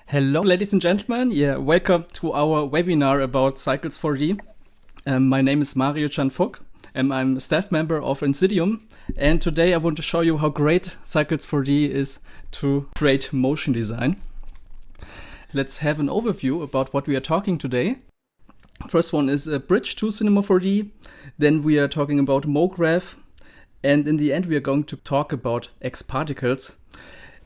Hello, ladies and gentlemen. Welcome to our webinar about Cycles 4D. My name is Mario Can Phuc, and I'm a staff member of INSYDIUM. And today I want to show you how great Cycles 4D is to create motion design. Let's have an overview about what we are talking today. First one is a bridge to Cinema 4D. Then we are talking about Mograph. And in the end, we are going to talk about cyX-Particles.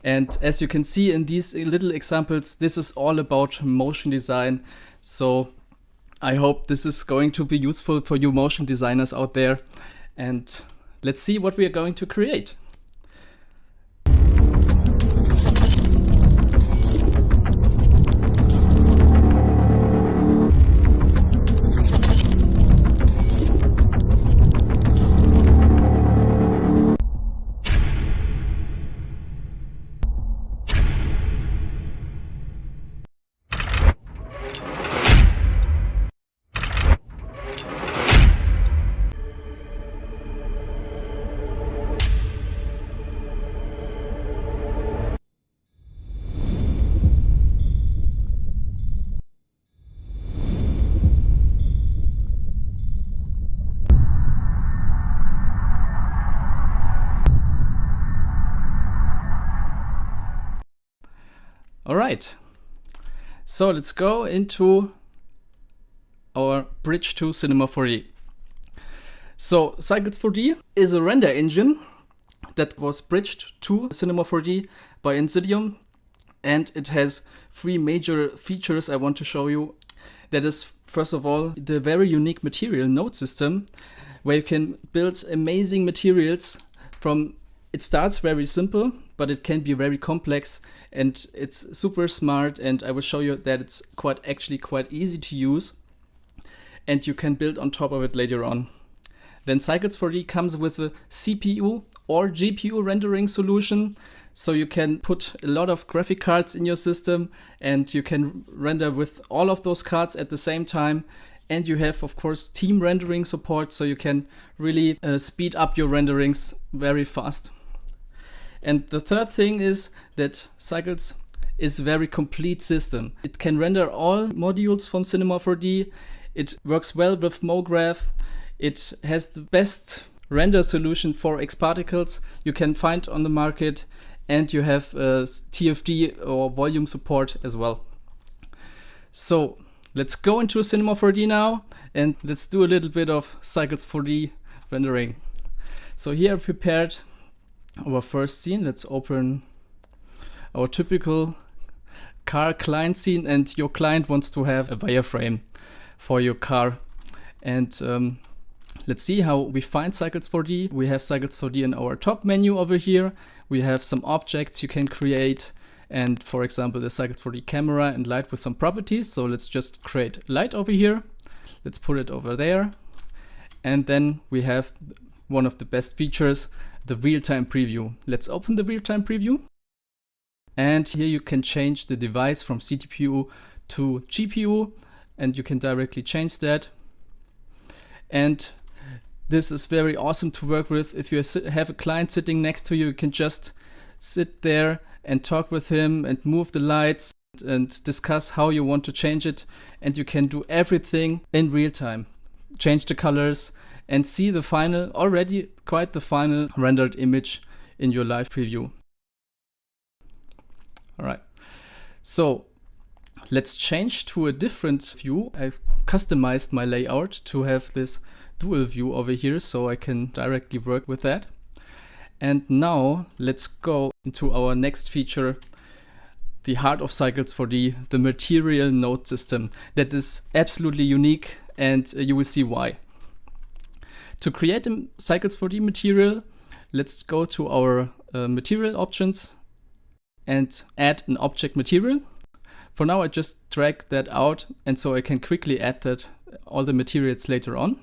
And as you can see in these little examples, this is all about motion design. So I hope this is going to be useful for you motion designers out there. And let's see what we are going to create. All right, so let's go into our bridge to Cinema 4D. So Cycles 4D is a render engine that was bridged to Cinema 4D by INSYDIUM, and it has three major features I want to show you. That is, first of all, the very unique material node system, where you can build amazing materials from. It starts very simple, but it can be very complex, and it's super smart, and I will show you that it's actually quite easy to use, and you can build on top of it later on. Then Cycles 4D comes with a CPU or GPU rendering solution, so you can put a lot of graphic cards in your system, and you can render with all of those cards at the same time. And you have, of course, team rendering support, so you can really speed up your renderings very fast. And the third thing is that Cycles is a very complete system. It can render all modules from Cinema 4D. It works well with Mograph. It has the best render solution for cyX-Particles you can find on the market. And you have TFD or volume support as well. So let's go into Cinema 4D now, and let's do a little bit of Cycles 4D rendering. So here I prepared our first scene. Let's open our typical car client scene, and your client wants to have a wireframe for your car. And let's see how we find Cycles 4D. We have Cycles 4D in our top menu over here. We have some objects you can create, and for example the Cycles 4D camera and light with some properties. So let's just create light over here. Let's put it over there. And then we have one of the best features, the real-time preview. Let's open the real-time preview. And here you can change the device from CPU to GPU, and you can directly change that. And this is very awesome to work with. If you have a client sitting next to you, you can just sit there and talk with him and move the lights and discuss how you want to change it. And you can do everything in real time. Change the colors and see the final, already quite the final rendered image in your live preview. All right, so let's change to a different view. I've customized my layout to have this dual view over here, so I can directly work with that. And now let's go into our next feature, the heart of Cycles 4D, the material node system. That is absolutely unique, and you will see why. To create a Cycles 4D material, let's go to our material options and add an object material. For now, I just drag that out, and so I can quickly add that all the materials later on.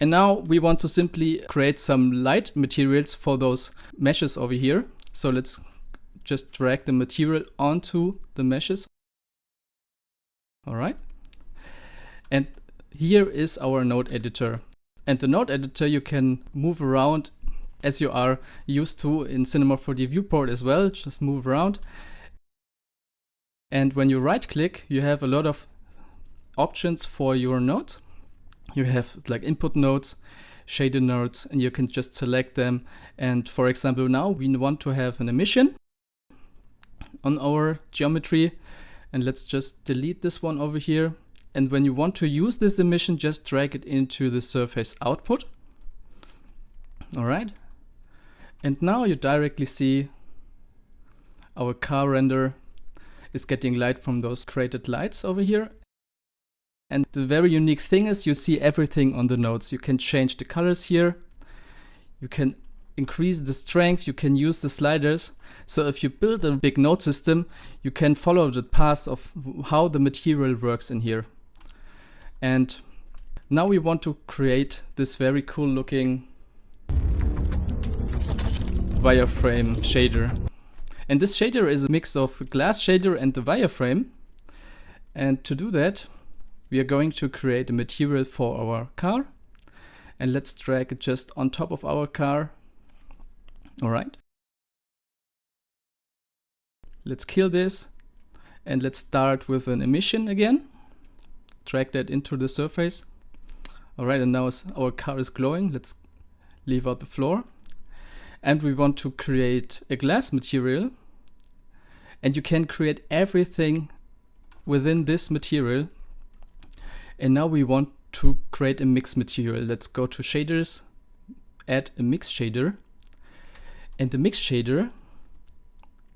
And now we want to simply create some light materials for those meshes over here. So let's just drag the material onto the meshes. All right. And here is our node editor. And the node editor you can move around as you are used to in Cinema 4D viewport as well. Just move around. And when you right click, you have a lot of options for your nodes. You have like input nodes, shader nodes, and you can just select them. And for example, now we want to have an emission on our geometry. And let's just delete this one over here. And when you want to use this emission, just drag it into the surface output. All right. And now you directly see our car render is getting light from those created lights over here. And the very unique thing is you see everything on the nodes. You can change the colors here. You can increase the strength. You can use the sliders. So if you build a big node system, you can follow the path of how the material works in here. And now we want to create this very cool looking wireframe shader. And this shader is a mix of glass shader and the wireframe. And to do that, we are going to create a material for our car. And let's drag it just on top of our car. All right. Let's kill this. And let's start with an emission again. Drag that into the surface. All right, and now our car is glowing. Let's leave out the floor. And we want to create a glass material. And you can create everything within this material. And now we want to create a mix material. Let's go to shaders, add a mix shader. And the mix shader,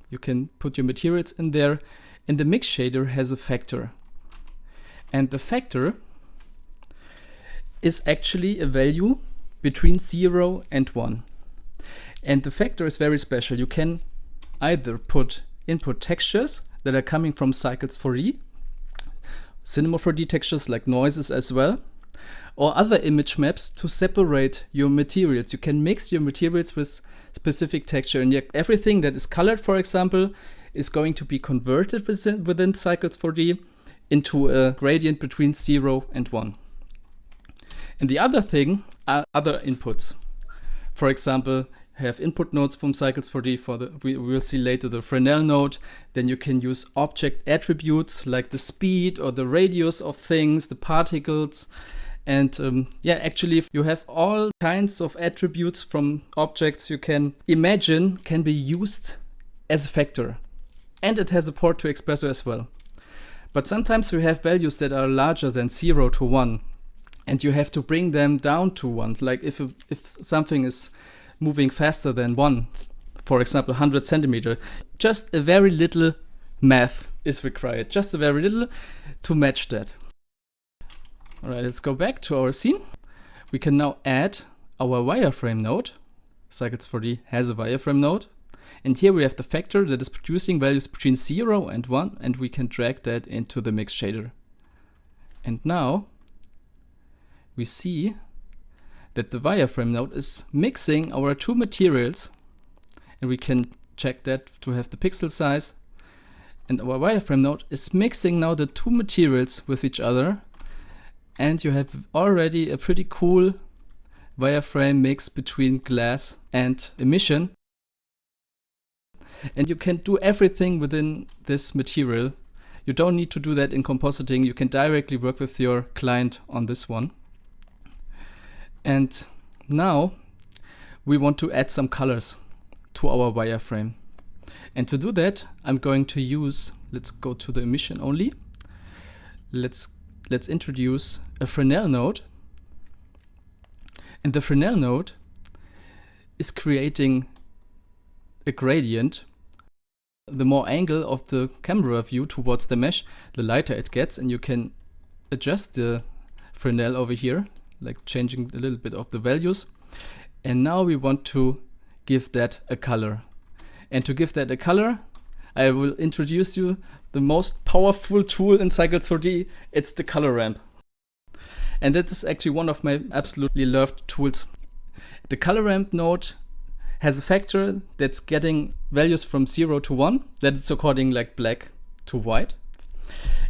you can put your materials in there. And the mix shader has a factor. And the factor is actually a value between 0 and 1. And the factor is very special. You can either put input textures that are coming from cyX 4D, Cinema 4D textures like noises as well, or other image maps to separate your materials. You can mix your materials with specific texture, and everything that is colored, for example, is going to be converted within cyX 4D into a gradient between 0 and 1. And the other thing are other inputs. For example, have input nodes from cyX 4D we will see later the Fresnel node. Then you can use object attributes like the speed or the radius of things, the particles. And actually you have all kinds of attributes from objects you can imagine can be used as a factor. And it has a port to Espresso as well. But sometimes you have values that are larger than 0 to 1. And you have to bring them down to 1. Like if something is moving faster than 1, for example 100 centimeter, just a very little math is required, just a very little to match that. All right, let's go back to our scene. We can now add our wireframe node. cyX 4D has a wireframe node, and here we have the factor that is producing values between 0 and 1, and we can drag that into the mix shader. And now we see that the wireframe node is mixing our two materials, and we can check that to have the pixel size. And our wireframe node is mixing now the two materials with each other, and you have already a pretty cool wireframe mix between glass and emission. And you can do everything within this material. You don't need to do that in compositing. You can directly work with your client on this one. And now we want to add some colors to our wireframe. And to do that, I'm going to use, let's go to the emission only. Let's introduce a Fresnel node. And the Fresnel node is creating a gradient. The more angle of the camera view towards the mesh, the lighter it gets, and you can adjust the Fresnel over here, like changing a little bit of the values. And now we want to give that a color. And to give that a color, I will introduce you the most powerful tool in cyX 4D. It's the color ramp. And that is actually one of my absolutely loved tools. The color ramp node has a factor that's getting values from 0 to 1, that it's according like black to white.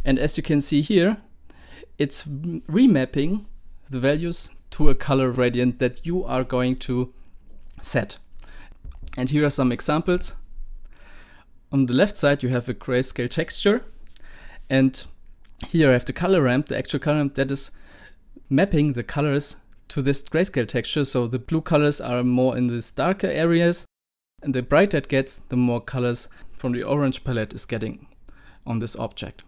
And as you can see here, it's remapping the values to a color gradient that you are going to set. And here are some examples. On the left side, you have a grayscale texture, and here I have the color ramp, the actual color ramp that is mapping the colors to this grayscale texture. So the blue colors are more in these darker areas, and the brighter it gets, the more colors from the orange palette is getting on this object.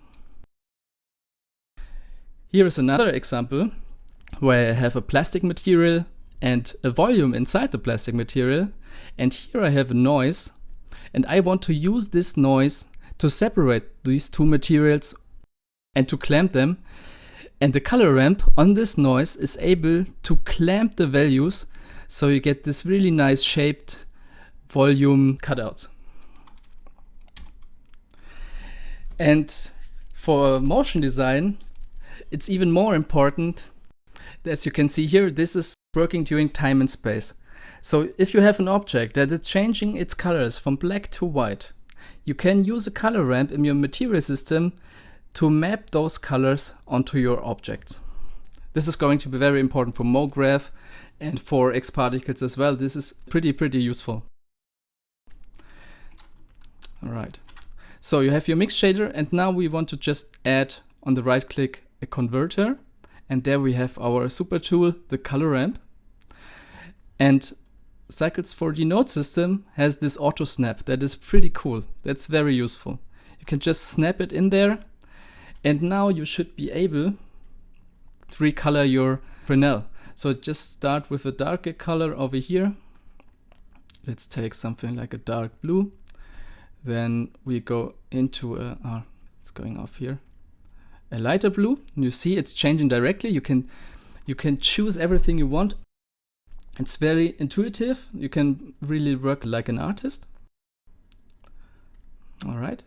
Here is another example where I have a plastic material and a volume inside the plastic material, and here I have a noise, and I want to use this noise to separate these two materials and to clamp them. And the color ramp on this noise is able to clamp the values, so you get this really nice shaped volume cutouts. And for motion design, it's even more important. As you can see here, this is working during time and space. So if you have an object that is changing its colors from black to white, you can use a color ramp in your material system to map those colors onto your objects. This is going to be very important for Mograph and for cyX-Particles as well. This is pretty useful. All right. So you have your mix shader, and now we want to just add on the right click a converter, and there we have our super tool, the color ramp. And cyX 4D node system has this auto snap that is pretty cool. That's very useful. You can just snap it in there, and now you should be able to recolor your Fresnel. So just start with a darker color over here. Let's take something like a dark blue. Then we go into it's going off here, a lighter blue. And you see it's changing directly. You can choose everything you want. It's very intuitive. You can really work like an artist. All right.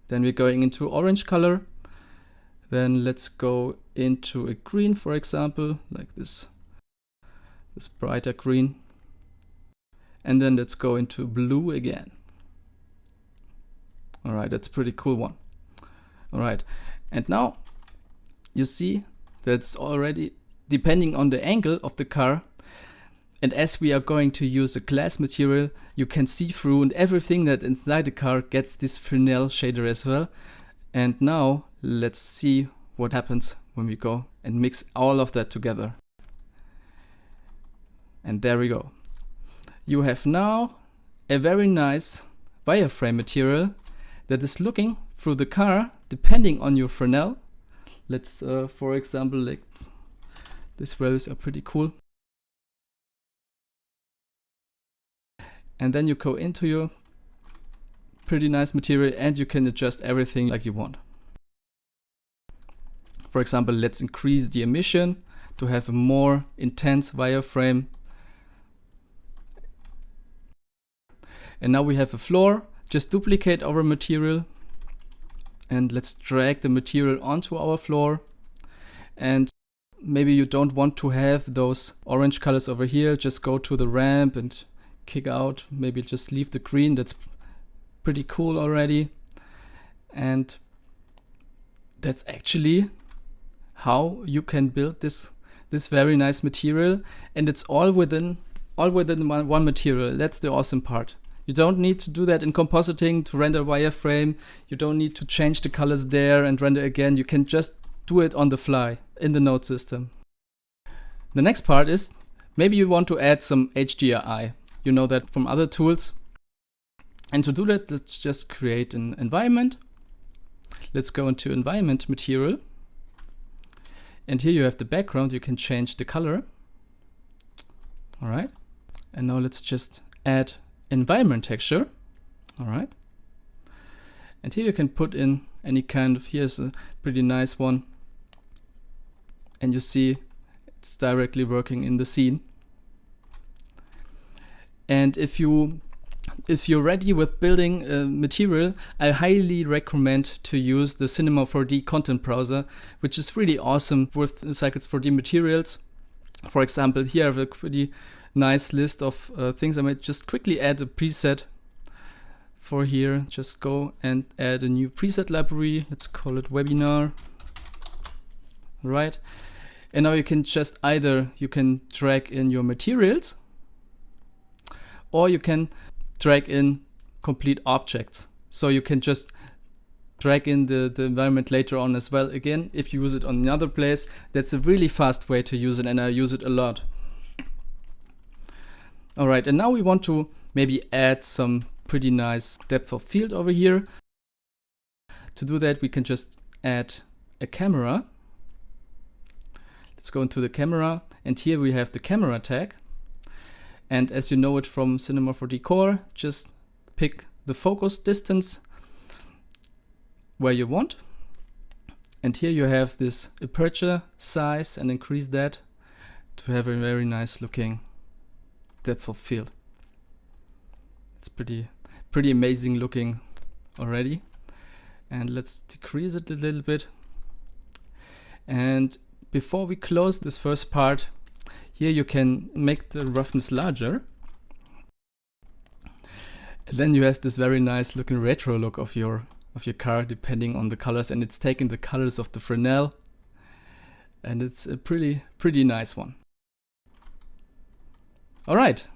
Then we're going into orange color. Then let's go into a green, for example, like this brighter green. And then let's go into blue again. All right, that's a pretty cool one. All right, and now you see that's already depending on the angle of the car. And as we are going to use a glass material, you can see through, and everything that inside the car gets this Fresnel shader as well. And now let's see what happens when we go and mix all of that together. And there we go. You have now a very nice wireframe material that is looking through the car depending on your Fresnel. Let's, for example, like these values are pretty cool. And then you go into your pretty nice material and you can adjust everything like you want. For example, let's increase the emission to have a more intense wireframe. And now we have a floor. Just duplicate our material and let's drag the material onto our floor. And maybe you don't want to have those orange colors over here. Just go to the ramp and kick out. Maybe just leave the green. That's pretty cool already. And that's actually how you can build this very nice material. And it's all within one material. That's the awesome part. You don't need to do that in compositing to render wireframe. You don't need to change the colors there and render again. You can just do it on the fly in the node system. The next part is maybe you want to add some HDRI. You know that from other tools. And to do that, let's just create an environment. Let's go into environment material. And here you have the background. You can change the color. All right. And now let's just add environment texture. All right. And here you can put in any kind of, here's a pretty nice one. And you see it's directly working in the scene. And if you're ready with building a material, I highly recommend to use the Cinema 4D content browser, which is really awesome with cyX 4D materials. For example, here I have a pretty nice list of things. I might just quickly add a preset for here. Just go and add a new preset library. Let's call it webinar. Right. And now you can just you can drag in your materials, or you can drag in complete objects. So you can just drag in the environment later on as well. Again, if you use it on another place, that's a really fast way to use it, and I use it a lot. All right, and now we want to maybe add some pretty nice depth of field over here. To do that, we can just add a camera. Let's go into the camera, and here we have the camera tag. And as you know it from Cinema 4D Core, just pick the focus distance where you want. And here you have this aperture size, and increase that to have a very nice looking depth of field. It's pretty amazing looking already. And let's decrease it a little bit. And before we close this first part, here you can make the roughness larger. And then you have this very nice looking retro look of your car, depending on the colors, and it's taking the colors of the Fresnel, and it's a pretty nice one. All right,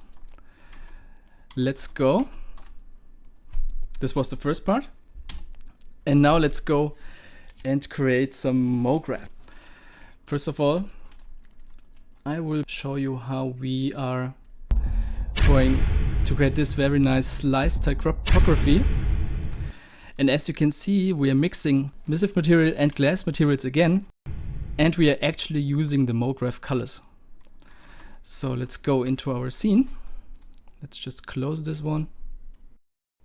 let's go. This was the first part, and now let's go and create some Mograph. First of all, I will show you how we are going to create this very nice slice typography. And as you can see, we are mixing missive material and glass materials again, and we are actually using the Mograph colors. So let's go into our scene. Let's just close this one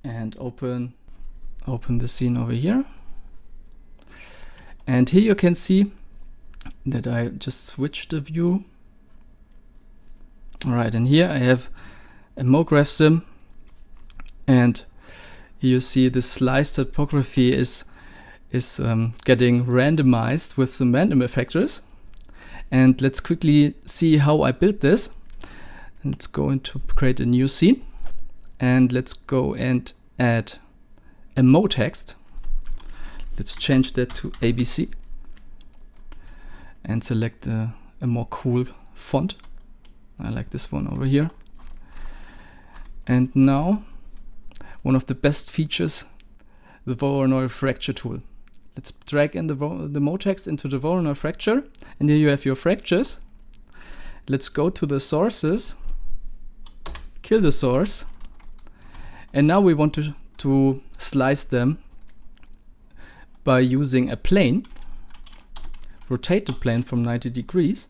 and open the scene over here. And here you can see that I just switched the view. All right, and here I have a Mograph sim, and here you see the slice typography is getting randomized with some random effectors. And let's quickly see how I built this. And let's go into create a new scene, and let's go and add a mo text. Let's change that to ABC and select a more cool font. I like this one over here. And now, one of the best features, the Voronoi fracture tool. Let's drag in the mo text into the Voronoi fracture, and here you have your fractures. Let's go to the sources, kill the source, and now we want to slice them by using a plane. Rotate the plane from 90 degrees,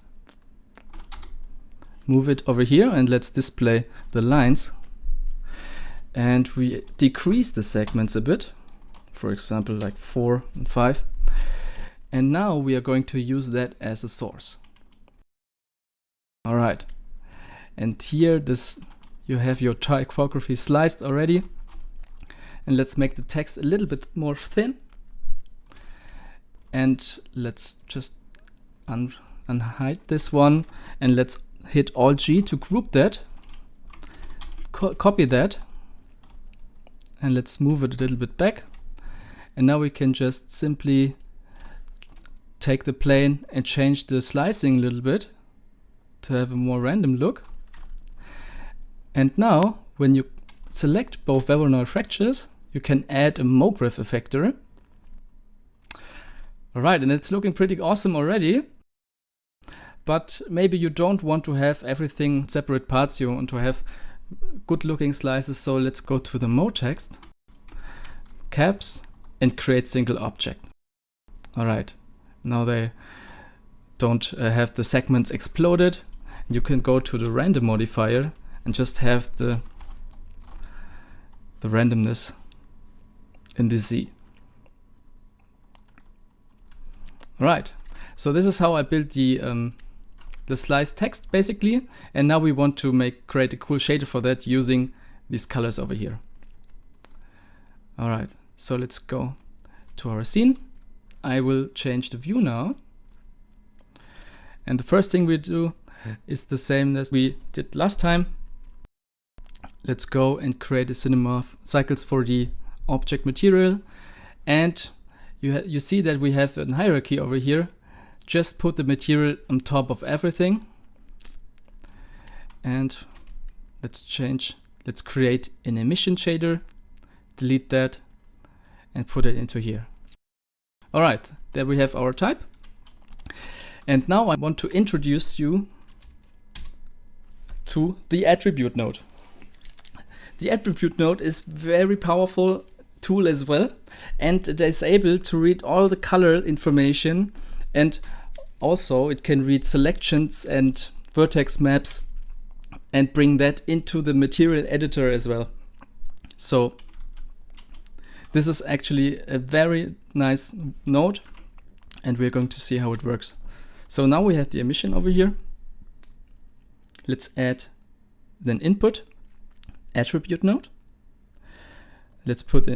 move it over here, and let's display the lines. And we decrease the segments a bit, for example like 4 and 5. And now we are going to use that as a source. All right, and here you have your typography sliced already. And let's make the text a little bit more thin. And let's just unhide this one, and let's hit Alt-G to group that, copy that, and let's move it a little bit back. And now we can just simply take the plane and change the slicing a little bit to have a more random look. And now when you select both Voronoi fractures, you can add a Mograph effector. Alright, and it's looking pretty awesome already. But maybe you don't want to have everything separate parts, you want to have good looking slices. So let's go to the mo text, caps, and create single object. Alright, now they don't have the segments exploded. You can go to the random modifier and just have the randomness in the Z. Right, so this is how I built the slice text basically, and now we want to create a cool shader for that using these colors over here. All right, so let's go to our scene. I will change the view now, and the first thing we do is the same as we did last time. Let's go and create a Cinema Cycles 4D object material, and you see that we have a hierarchy over here. Just put the material on top of everything, and let's change let's create an emission shader, delete that, and put it into here. All right, there we have our type. And now I want to introduce you to the attribute node. The attribute node is very powerful tool as well, and it is able to read all the color information, and also it can read selections and vertex maps and bring that into the material editor as well. So this is actually a very nice node, and we're going to see how it works. So now we have the emission over here. Let's add then input attribute node. Let's put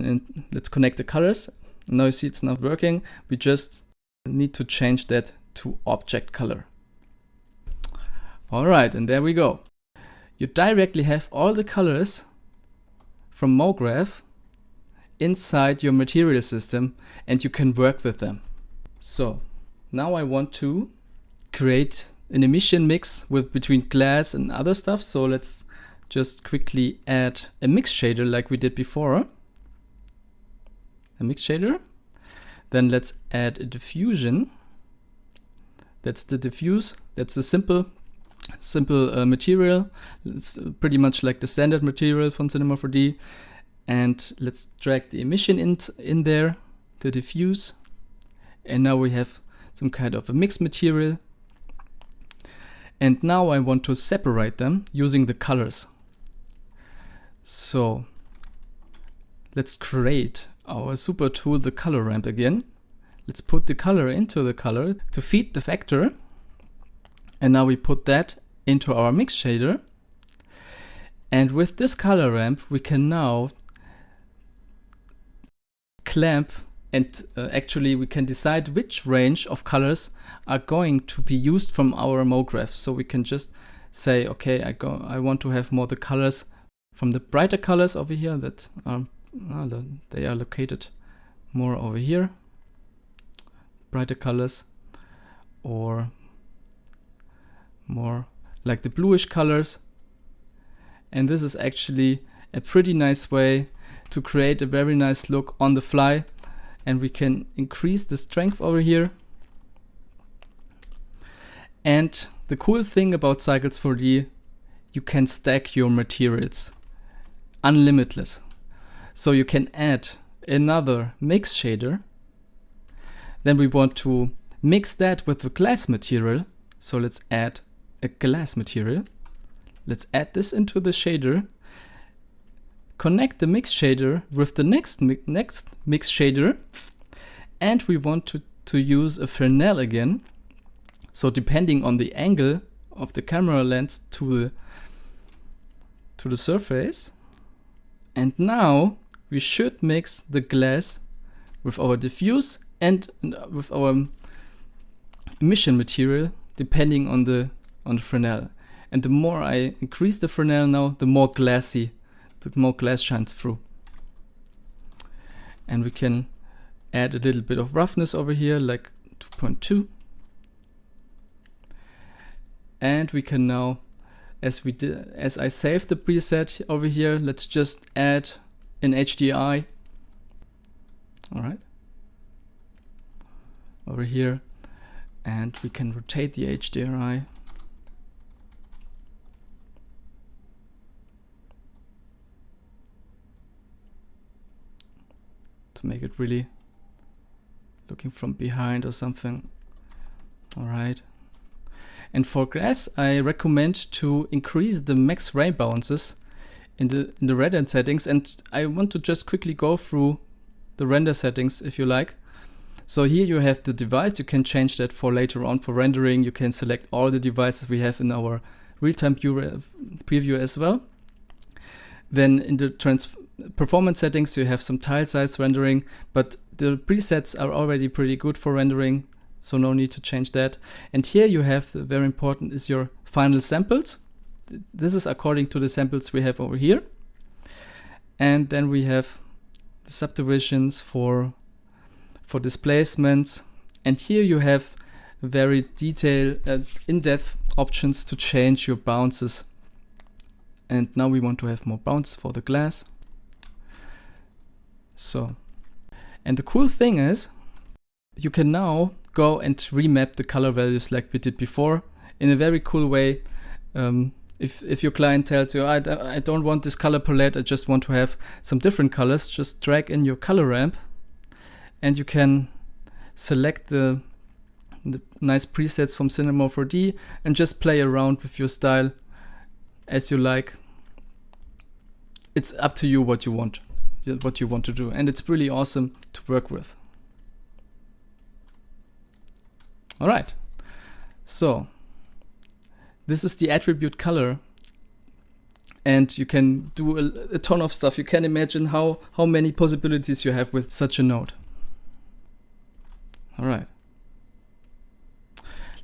let's connect the colors. Now you see it's not working. We just need to change that to object color. All right, and there we go. You directly have all the colors from Mograph inside your material system, and you can work with them. So now I want to create an emission mix between glass and other stuff. So let's just quickly add a mix shader like we did before. A mix shader. Then let's add a diffusion. That's the diffuse. That's a simple material. It's pretty much like the standard material from Cinema 4D. And let's drag the emission in there, the diffuse. And now we have some kind of a mixed material. And now I want to separate them using the colors. So let's create our super tool, the color ramp again. Let's put the color into the color to feed the vector. And now we put that into our mix shader. And with this color ramp, we can now clamp, and actually we can decide which range of colors are going to be used from our Mograph. So we can just say, okay, I want to have more the colors from the brighter colors over here that are they are located more over here, brighter colors, or more like the bluish colors. And this is actually a pretty nice way to create a very nice look on the fly. And we can increase the strength over here. And the cool thing about Cycles 4D, you can stack your materials unlimitless. So you can add another mix shader. Then we want to mix that with the glass material. So let's add a glass material. Let's add this into the shader. Connect the mix shader with the next mix shader. And we want to use a Fresnel again. So depending on the angle of the camera lens to the surface. And now we should mix the glass with our diffuse and with our emission material, depending on the Fresnel. And the more I increase the Fresnel now, the more glass shines through. And we can add a little bit of roughness over here, like 2.2. And we can now, as I saved the preset over here, let's just add an HDRI. All right, over here, and we can rotate the HDRI. To make it really looking from behind or something. All right. And for glass, I recommend to increase the max ray bounces in the render settings. And I want to just quickly go through the render settings if you like. So here you have the device. You can change that for later on for rendering. You can select all the devices we have in our real-time preview as well. Then in the performance settings, you have some tile size rendering, but the presets are already pretty good for rendering, so no need to change that. And here you have, very important, is your final samples. This is according to the samples we have over here. And then we have the subdivisions for displacements. And here you have very detailed, in-depth options to change your bounces And now we want to have more bounce for the glass. So, and the cool thing is, you can now go and remap the color values like we did before in a very cool way. If your client tells you, I don't want this color palette, I just want to have some different colors, just drag in your color ramp and you can select the nice presets from Cinema 4D and just play around with your style as you like. It's up to you what you want to do, and it's really awesome to work with. All right, so this is the attribute color, and you can do a ton of stuff. You can imagine how many possibilities you have with such a node. All right,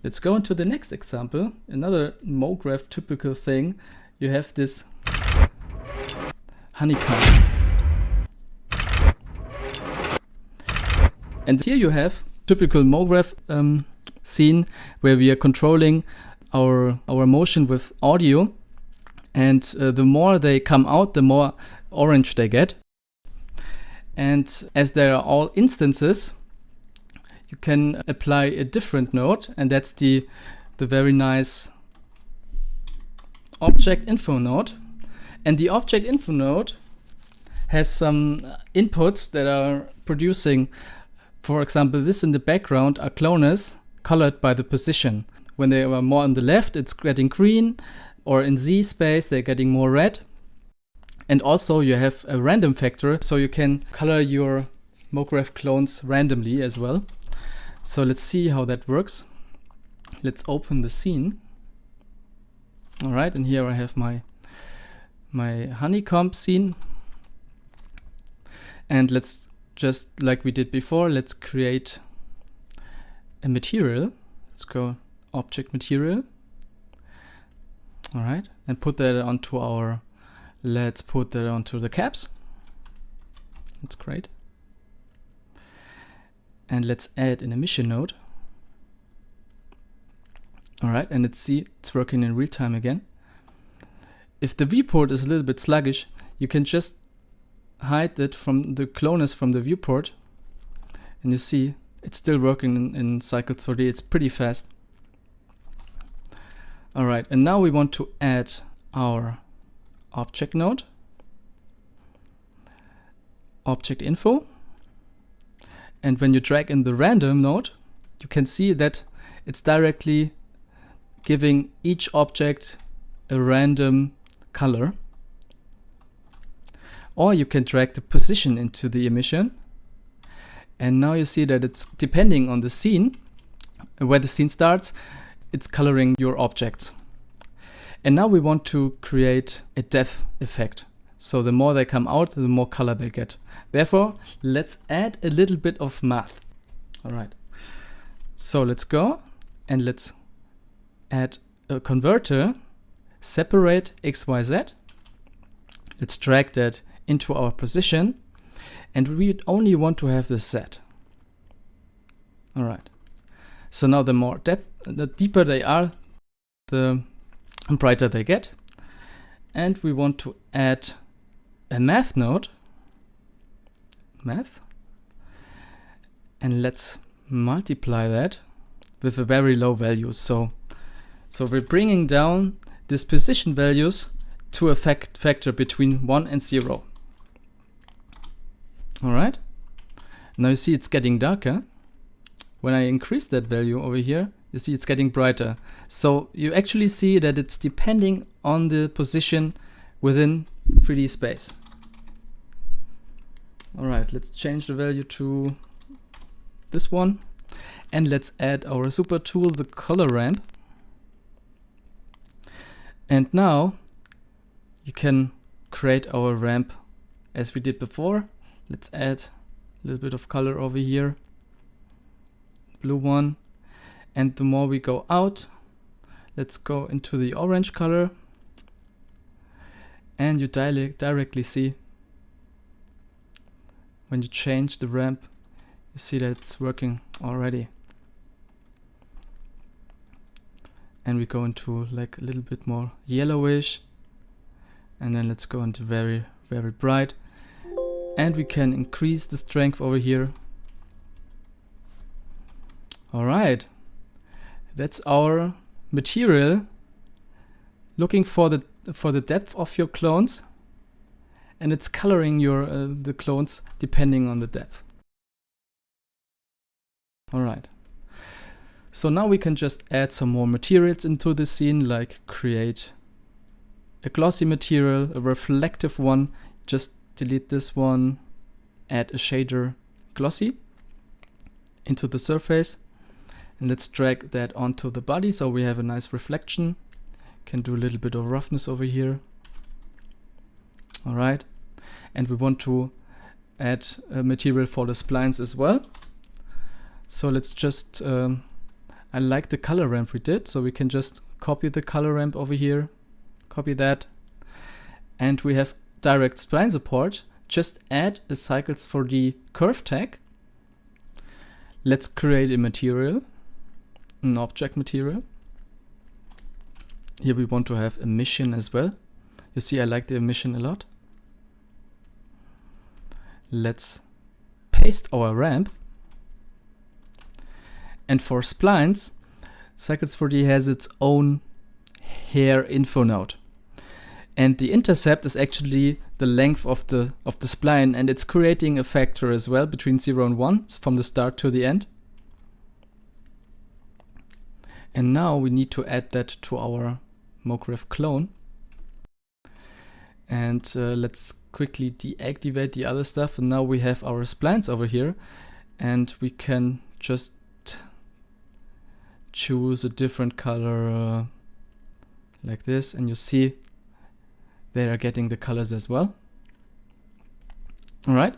let's go into the next example. Another Mograph typical thing. You have this honeycomb. And here you have typical Mograph scene where we are controlling our motion with audio, and the more they come out, the more orange they get. And as they are all instances, you can apply a different node, and that's the very nice object info node. And the object info node has some inputs that are producing, for example, this in the background are cloners colored by the position. When they are more on the left, it's getting green, or in Z space, they're getting more red. And also you have a random factor, so you can color your Mograph clones randomly as well. So let's see how that works. Let's open the scene. All right, and here I have my honeycomb scene. And let's just like we did before, let's create a material. Let's go object material. All right, and put that onto let's put that onto the caps. That's great. And let's add an emission node. All right, and let's see, it's working in real time again. If the viewport is a little bit sluggish, you can just hide it from the cloners from the viewport, and you see it's still working in cyX-4D. It's pretty fast. All right, and now we want to add our object node, object info, and when you drag in the random node, you can see that it's directly giving each object a random color. Or you can drag the position into the emission, and now you see that it's depending on the scene, where the scene starts, it's coloring your objects. And now we want to create a depth effect. So the more they come out, the more color they get. Therefore, let's add a little bit of math. All right. So let's go and let's add a converter, separate XYZ. Let's drag that into our position, and we only want to have the Z. All right. So now the more depth, the deeper they are, the brighter they get. And we want to add a math node, math, and let's multiply that with a very low value. So we're bringing down these position values to a factor between 1 and 0. All right. Now you see it's getting darker. When I increase that value over here, you see it's getting brighter. So you actually see that it's depending on the position within 3D space. All right, let's change the value to this one. And let's add our super tool, the color ramp. And now you can create our ramp as we did before. Let's add a little bit of color over here, blue one. And the more we go out, let's go into the orange color. And you directly see when you change the ramp, you see that it's working already. And we go into like a little bit more yellowish. And then let's go into very, very bright. And we can increase the strength over here. All right. That's our material. Looking for the depth of your clones. And it's coloring your the clones depending on the depth. All right. So now we can just add some more materials into the scene, like create a glossy material, a reflective one. Just delete this one, add a shader glossy into the surface, and let's drag that onto the body so we have a nice reflection. Can do a little bit of roughness over here. All right. And we want to add a material for the splines as well. So let's just, I like the color ramp we did, so we can just copy the color ramp over here, copy that, and we have direct spline support. Just add a cyX-4D curve tag. Let's create a material, an object material. Here we want to have emission as well. You see, I like the emission a lot. Let's paste our ramp. And for splines, cyX-4D has its own hair info node. And the intercept is actually the length of the spline, and it's creating a factor as well between 0 and 1 from the start to the end. And now we need to add that to our Mograph clone. And let's quickly deactivate the other stuff. And now we have our splines over here, and we can just choose a different color like this, and you see they are getting the colors as well. All right,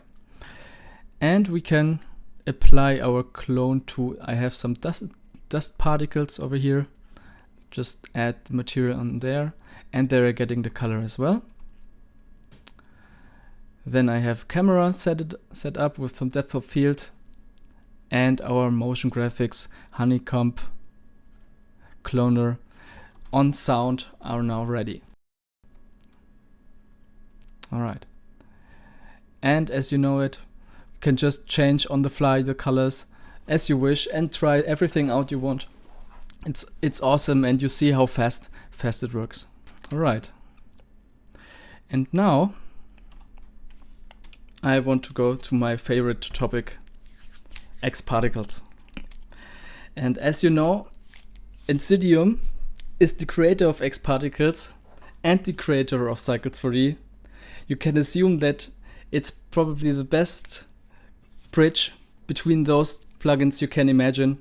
and we can apply our clone to, I have some dust particles over here, just add the material on there, and they are getting the color as well. Then I have camera set up with some depth of field, and our motion graphics honeycomb cloner on sound are now ready. All right. And as you know it, you can just change on the fly the colors as you wish and try everything out you want. It's awesome, and you see how fast it works. All right. And now I want to go to my favorite topic, cyX-Particles. And as you know, INSYDIUM is the creator of cyX-Particles and the creator of cyX-4D. You can assume that it's probably the best bridge between those plugins you can imagine,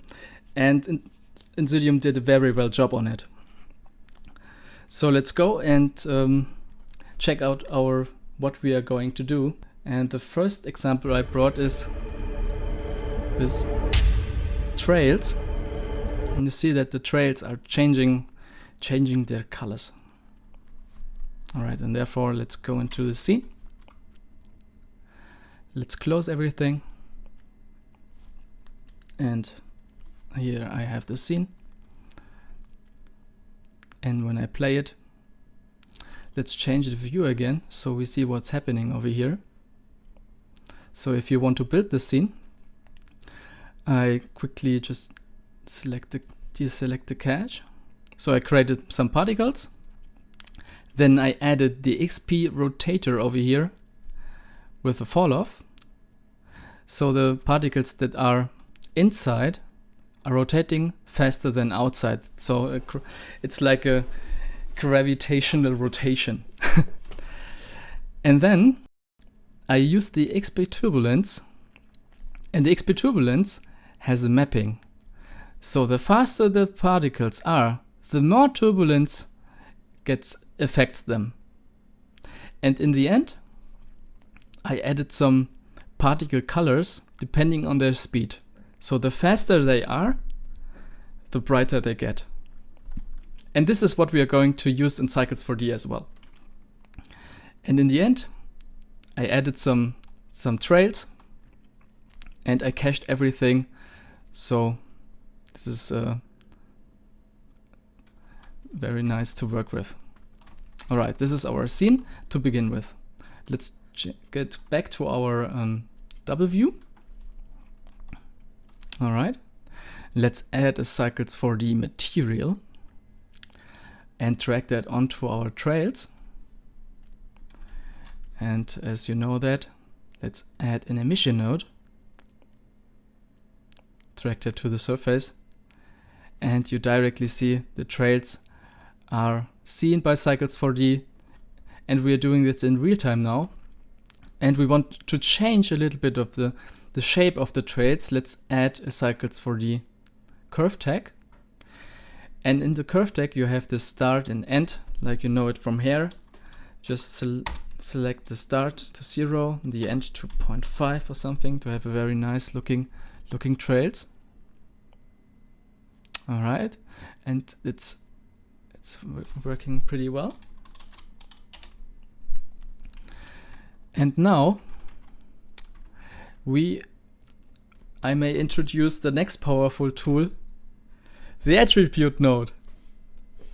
and INSYDIUM did a very well job on it. So let's go and check out what we are going to do. And the first example I brought is this trails. And you see that the trails are changing their colors. All right, and therefore let's go into the scene. Let's close everything. And here I have the scene. And when I play it, let's change the view again so we see what's happening over here. So if you want to build the scene, I quickly just deselect the cache. So I created some particles. Then I added the XP rotator over here with a fall off. So the particles that are inside are rotating faster than outside. So it's like a gravitational rotation. And then I use the XP turbulence, and the XP turbulence has a mapping. So the faster the particles are, the more turbulence affects them. And in the end, I added some particle colors depending on their speed. So the faster they are, the brighter they get. And this is what we are going to use in cyX-4D as well. And in the end, I added some trails, and I cached everything. So this is very nice to work with. Alright, this is our scene to begin with. Let's get back to our double view. Alright, let's add a cyX-4D material and drag that onto our trails. And as you know that, let's add an emission node. Drag that to the surface. And you directly see the trails are seen by cyX-4D, and we are doing this in real time now. And we want to change a little bit of the shape of the trails. Let's add a cyX-4D curve tag. And in the curve tag you have the start and end, like you know it from here. Just select the start to 0, the end to 0.5 or something to have a very nice looking trails. Alright, and it's working pretty well. And now I may introduce the next powerful tool, the attribute node.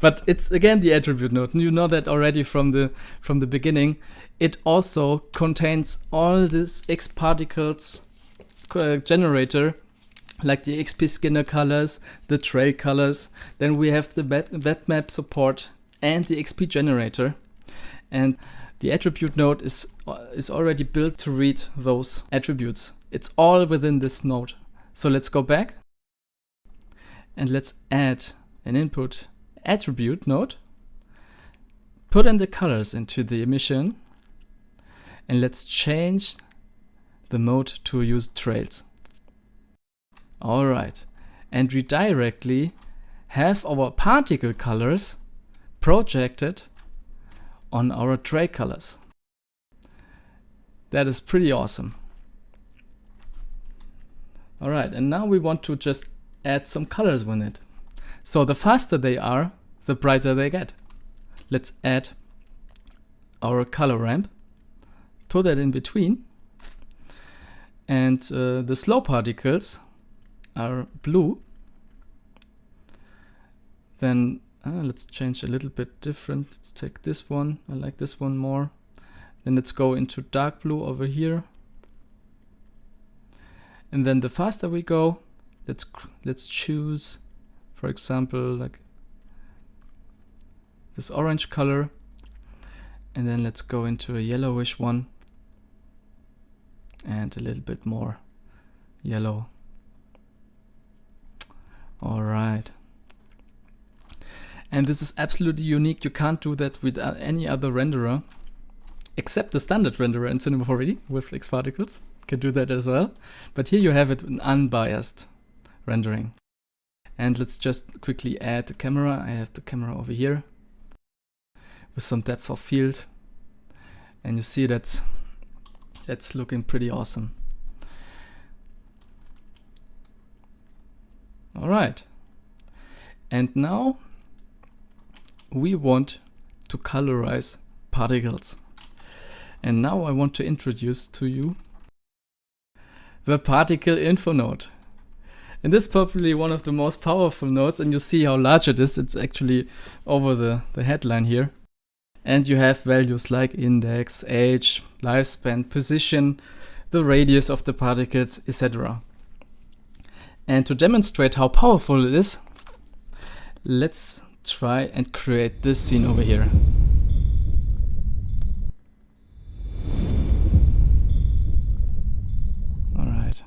But it's again the attribute node. You know that already from the beginning. It also contains all this cyX-Particles generator, like the XP skinner colors, the trail colors. Then we have the wet map support and the XP generator. And the attribute node is already built to read those attributes. It's all within this node. So let's go back and let's add an input attribute node. Put in the colors into the emission, and let's change the mode to use trails. Alright, and we directly have our particle colors projected on our trail colors. That is pretty awesome. Alright, and now we want to just add some colors with it. So the faster they are, the brighter they get. Let's add our color ramp, put that in between, and the slow particles are blue. Then let's change a little bit different. Let's take this one. I like this one more. Then let's go into dark blue over here. And then the faster we go, let's choose, for example, like this orange color. And then let's go into a yellowish one and a little bit more yellow. All right. And this is absolutely unique. You can't do that with any other renderer except the standard renderer in Cinema 4D with cyX-Particles. You can do that as well. But here you have it in unbiased rendering. And let's just quickly add the camera. I have the camera over here with some depth of field. And you see that's looking pretty awesome. All right. And now we want to colorize particles. And now I want to introduce to you the particle info node. And this is probably one of the most powerful nodes, and you see how large it is. It's actually over the headline here. And you have values like index, age, lifespan, position, the radius of the particles, etc. And to demonstrate how powerful it is, let's try and create this scene over here. Alright.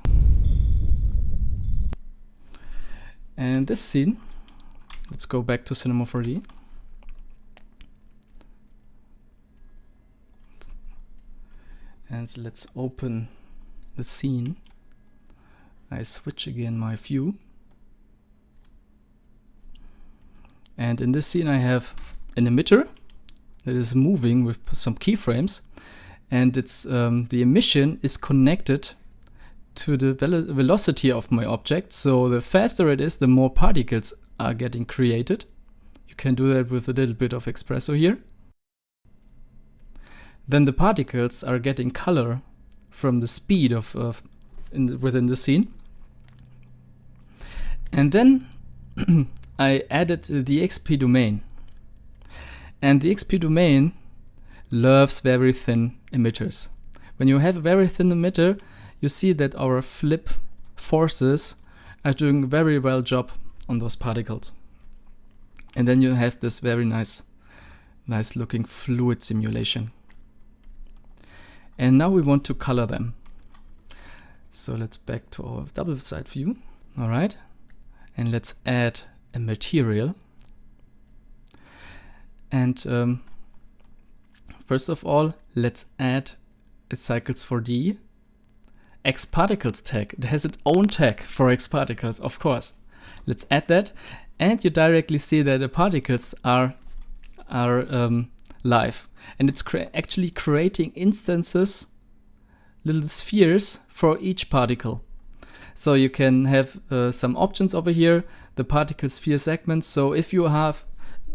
And this scene, let's go back to Cinema 4D. And let's open the scene. I switch again my view. And in this scene I have an emitter that is moving with some keyframes, and it's the emission is connected to the velocity of my object. So the faster it is, the more particles are getting created. You can do that with a little bit of espresso here. Then the particles are getting color from the speed within the scene. And then I added the XP domain. And the XP domain loves very thin emitters. When you have a very thin emitter, you see that our flip forces are doing a very well job on those particles. And then you have this very nice looking fluid simulation. And now we want to color them. So let's back to our double side view. All right. And let's add a material. And first of all, let's add a cyX-4D X-Particles tag. It has its own tag for X-Particles, of course. Let's add that. And you directly see that the particles are live. And it's actually creating instances, little spheres for each particle. So you can have some options over here, the particle sphere segments. So if you have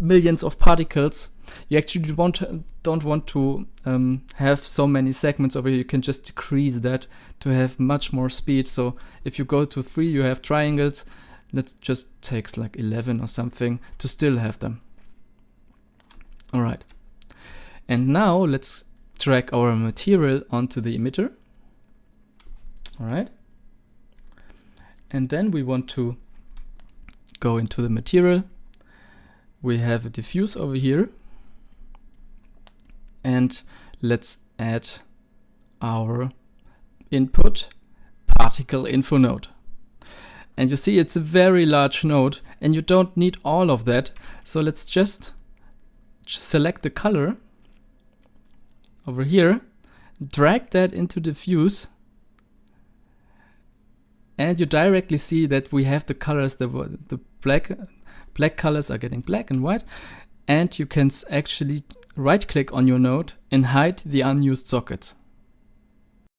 millions of particles, you actually don't want to have so many segments over here. You can just decrease that to have much more speed. So if you go to 3, you have triangles. Let's just take like 11 or something to still have them. All right. And now let's drag our material onto the emitter. All right. And then we want to go into the material. We have a diffuse over here. And let's add our input particle info node. And you see it's a very large node and you don't need all of that. So let's just select the color over here, drag that into diffuse, and you directly see that we have the colors, the black colors are getting black and white, and you can actually right click on your node and hide the unused sockets.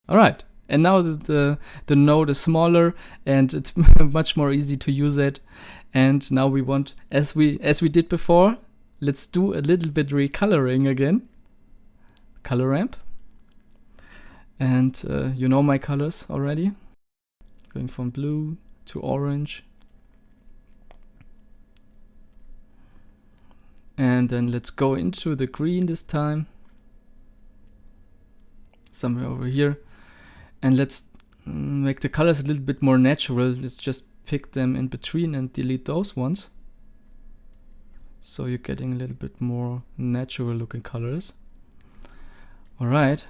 All right. And now the node is smaller and it's much more easy to use it. And now we want, as we did before, let's do a little bit recoloring again. Color ramp. And you know my colors already. Going from blue to orange. And then let's go into the green this time. Somewhere over here. And let's make the colors a little bit more natural. Let's just pick them in between and delete those ones. So you're getting a little bit more natural looking colors. All right.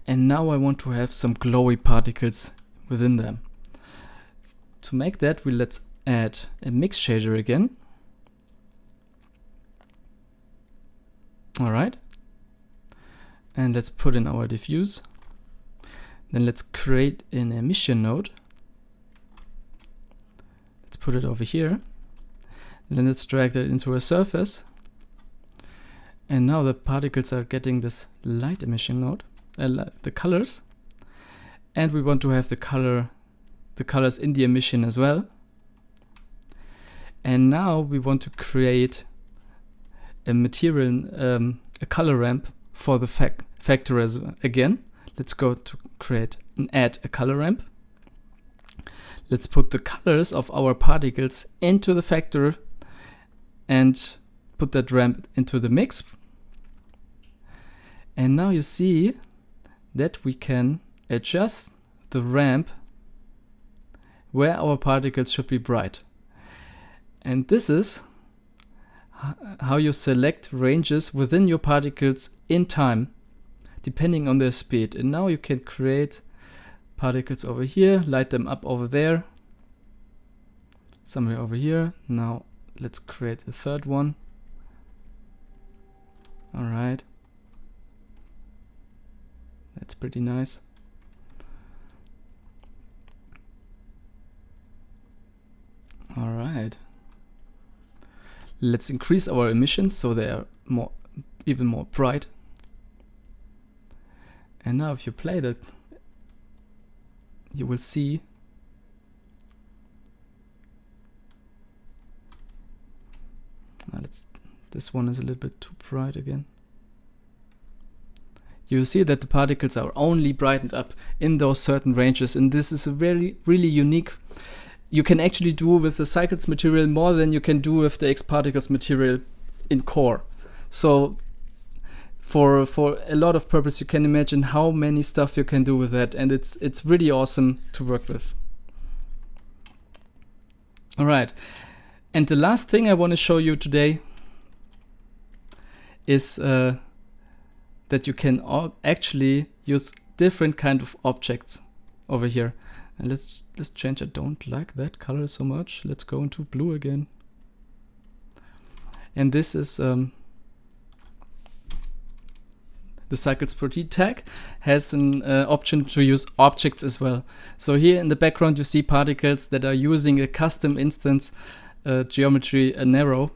And now I want to have some glowy particles within them. To make that, let's add a mix shader again. All right. And let's put in our diffuse. Then let's create an emission node. Let's put it over here. And then let's drag that into a surface. And now the particles are getting this light emission node, the colors. And we want to have the colors in the emission as well. And now we want to create a material, a color ramp for the factor again. Let's go to create and add a color ramp. Let's put the colors of our particles into the factor and put that ramp into the mix. And now you see that we can adjust the ramp where our particles should be bright. And this is how you select ranges within your particles in time, depending on their speed. And now you can create particles over here, light them up over there, somewhere over here. Now let's create a third one. All right. That's pretty nice. All right. Let's increase our emissions so they are even more bright. And now if you play that, you will see this one is a little bit too bright again. You see that the particles are only brightened up in those certain ranges, and this is a really unique. You can actually do with the cyX material more than you can do with the X-Particles material in core. So for a lot of purpose, you can imagine how many stuff you can do with that, and it's really awesome to work with. All right, and the last thing I want to show you today is that you can actually use different kind of objects over here. And let's change. I don't like that color so much. Let's go into blue again. And this is the cyX-Particles tag has an option to use objects as well. So here in the background you see particles that are using a custom instance geometry narrow.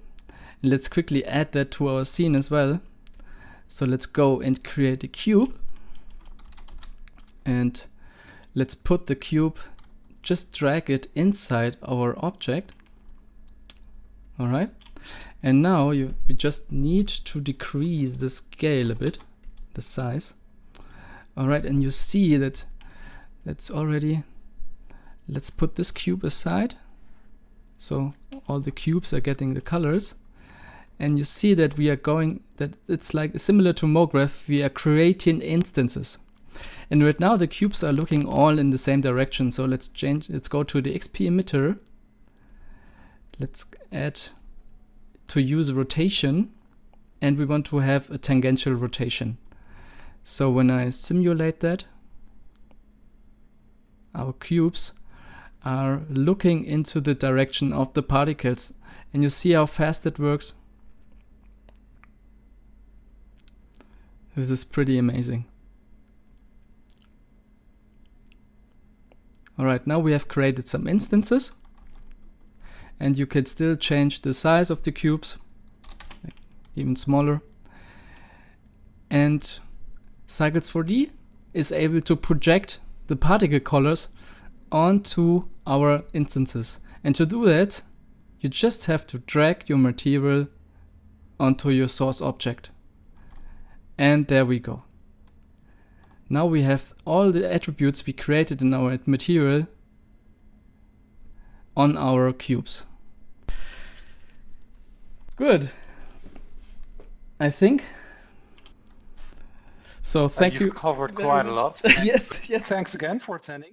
And let's quickly add that to our scene as well. So let's go and create a cube. And let's put the cube, just drag it inside our object. All right. And now we just need to decrease the scale a bit, the size. All right, and you see that that's already, let's put this cube aside. So all the cubes are getting the colors. And you see that we are going, that it's like similar to Mograph, we are creating instances. And right now the cubes are looking all in the same direction. So let's go to the XP emitter. Let's add to use rotation, and we want to have a tangential rotation. So when I simulate that, our cubes are looking into the direction of the particles, and you see how fast it works. This is pretty amazing. All right, now we have created some instances, and you can still change the size of the cubes, like even smaller. And cyX-4D is able to project the particle colors onto our instances. And to do that, you just have to drag your material onto your source object. And there we go. Now we have all the attributes we created in our material on our cubes. Good. I think. So thank you. You've covered quite a lot. Yes. Thanks again for attending.